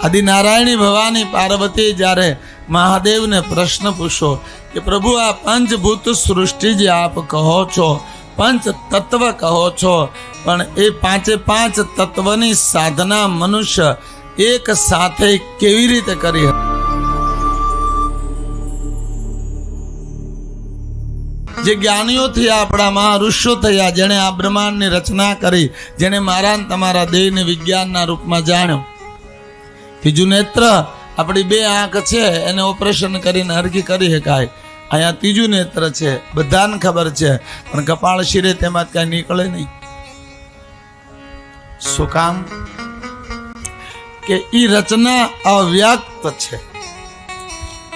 આદિનારાયણી ભવાની પાર્વતી જ્યારે મહાદેવને પ્રશ્ન પૂછો કે પ્રભુ આ પંચભૂત સૃષ્ટિ જે આપ કહો છો, પંચ તત્વ કહો છો, પણ એ પાંચે પાંચ તત્વની સાધના મનુષ્ય એક સાથે કેવી રીતે કરી? જે જ્ઞાનીઓ થયા, આપણા મહાઋષિઓ થયા, જેણે આ બ્રહ્માંડની રચના કરી, જેણે મારા તમારા દેહને વિજ્ઞાનના રૂપમાં જાણ્યો. ત્રીજું નેત્ર, આપણી બે આંખ છે એને ઓપરેશન કરીને હરકી કરી શકાય. અહીંયા ત્રીજું નેત્ર છે, બધાને ખબર છે, પણ કપાળ શિરે તેમાં કઈ નીકળે નહીં. શું કામ? કે ઈ રચના અવ્યક્ત છે.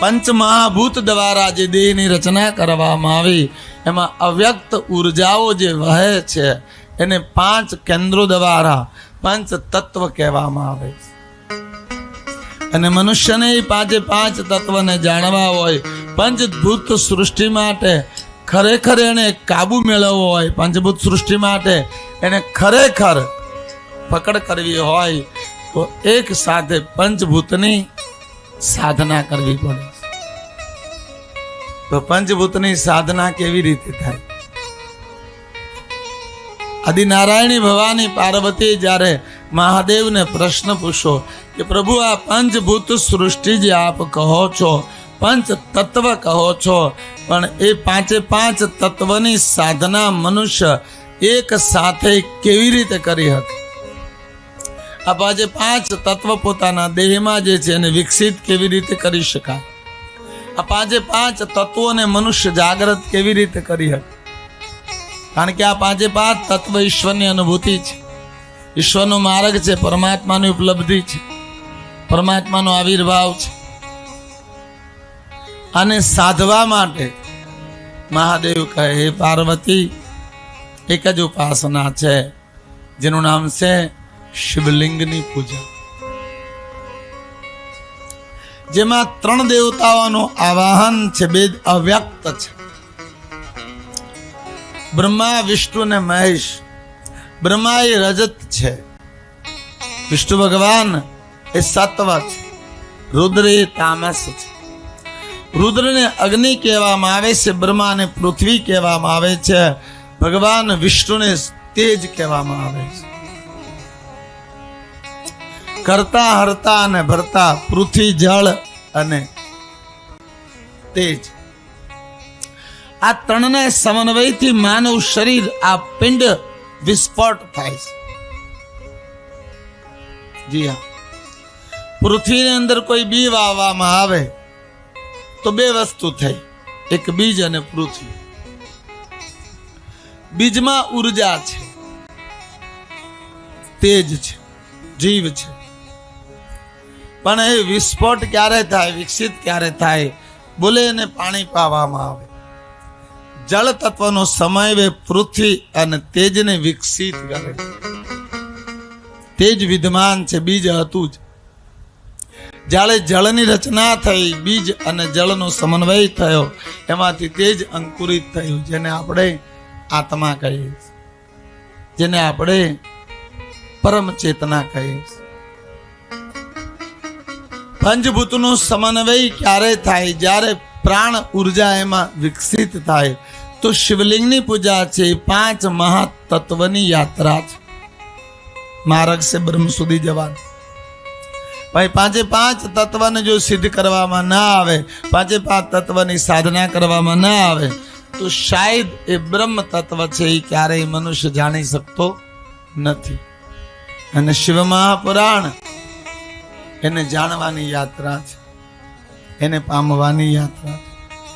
પંચમહાભૂત દ્વારા જે દેહની રચના કરવામાં આવી, એમાં અવ્યક્ત ઉર્જાઓ જે વહે છે એને પાંચ કેન્દ્રો દ્વારા પંચ તત્વ કહેવામાં આવે છે. અને મનુષ્યને પાંચે પાંચ તત્વને જાણવા હોય, પંચભૂત સૃષ્ટિ માટે ખરેખર એને કાબુ મેળવવો હોય, પંચભૂત સૃષ્ટિ માટે એને ખરેખર પકડ કરવી હોય તો એક સાથે પંચભૂતની સાધના કરવી પડે. તો પંચભૂતની સાધના કેવી રીતે થાય? આદિનારાયણી ભવાની પાર્વતી જ્યારે મહાદેવને પ્રશ્ન પૂછો કે પ્રભુ આ પંચભૂત સૃષ્ટિ જે આપ કહો છો, પંચ તત્વ કહો છો, પણ એ પાંચે પાંચ તત્વની સાધના મનુષ્ય એક સાથે કેવી રીતે કરી શકે? આ પાંચે પાંચ તત્વ પોતાના દેહમાં જે છે એને વિકસિત કેવી રીતે કરી શકાય? આ પાંચે પાંચ તત્વોને મનુષ્ય જાગૃત કેવી રીતે કરી શકે? કારણ કે આ પાંચે પાંચ તત્વ ઈશ્વરની અનુભૂતિ છે, ઈશ્વરનો માર્ગ છે, પરમાત્માની ઉપલબ્ધિ છે, પરમાત્માનો આવિર્ભાવ છે. અને સાધવા માટે મહાદેવ કહે, હે પાર્વતી, એક જ ઉપાસના છે જેનું નામ છે શિવલિંગની પૂજા, જેમાં ત્રણ દેવતાઓનું આવાહન છે, બે અવ્યક્ત છે, બ્રહ્મા, વિષ્ણુ અને મહેશ. બ્રહ્મા એ રજત છે, વિષ્ણુ ભગવાન એ સત્વ છે, રુદ્ર એ તામસ છે. રુદ્રને અગ્નિ કહેવામાં આવે છે, બ્રહ્માને પૃથ્વી કહેવામાં આવે છે, ભગવાન વિષ્ણુને તેજ કહેવામાં આવે છે. કરતા, હરતા અને ભરતા, પૃથ્વી, જળ અને તેજ. આ ત્રણને સમન્વયથી માનવ શરીર, આ પિંડ વિસ્ફોટ થાય છે. જી હા, પૃથ્વીની અંદર કોઈ બી વાવવામાં આવે તો બે વસ્તુ થઈ, એક બીજ અને પૃથ્વી. બીજમાં ઉર્જા છે, તેજ છે, જીવ છે, પણ એ વિસ્ફોટ ક્યારે થાય, વિકસિત ક્યારે થાય? બોલે એને પાણી પાવામાં આવે. જળ તત્વનો સમય પૃથ્વી અને તેજને વિકસિત કરે. તેજ વિદ્યમાન છે, બીજ હતું જ. જ્યારે જળની રચના થઈ, બીજ અને જળનો સમન્વય થયો, એમાંથી તેજ અંકુરિત થયું, જેને આપણે આત્મા કહીએ, જેને આપણે પરમ ચેતના કહીએ. પંચભૂતનો સમન્વય ક્યારે થાય? જ્યારે પ્રાણ ઉર્જા એમાં વિકસિત થાય. તો શિવલિંગની પૂજા છે, પાંચ મહાતત્વની યાત્રા છે, માર્ગ છે બ્રહ્મ સુધી જવાનું. ભાઈ પાંચે પાંચ તત્વને જો સિદ્ધ કરવામાં ના આવે, પાંચે પાંચ તત્વની સાધના કરવામાં ના આવે, તો શાયદ એ બ્રહ્મ તત્વ છે એ ક્યારેય મનુષ્ય જાણી શકતો નથી. અને શિવ મહાપુરાણ એને જાણવાની યાત્રા છે, એને પામવાની યાત્રા છે.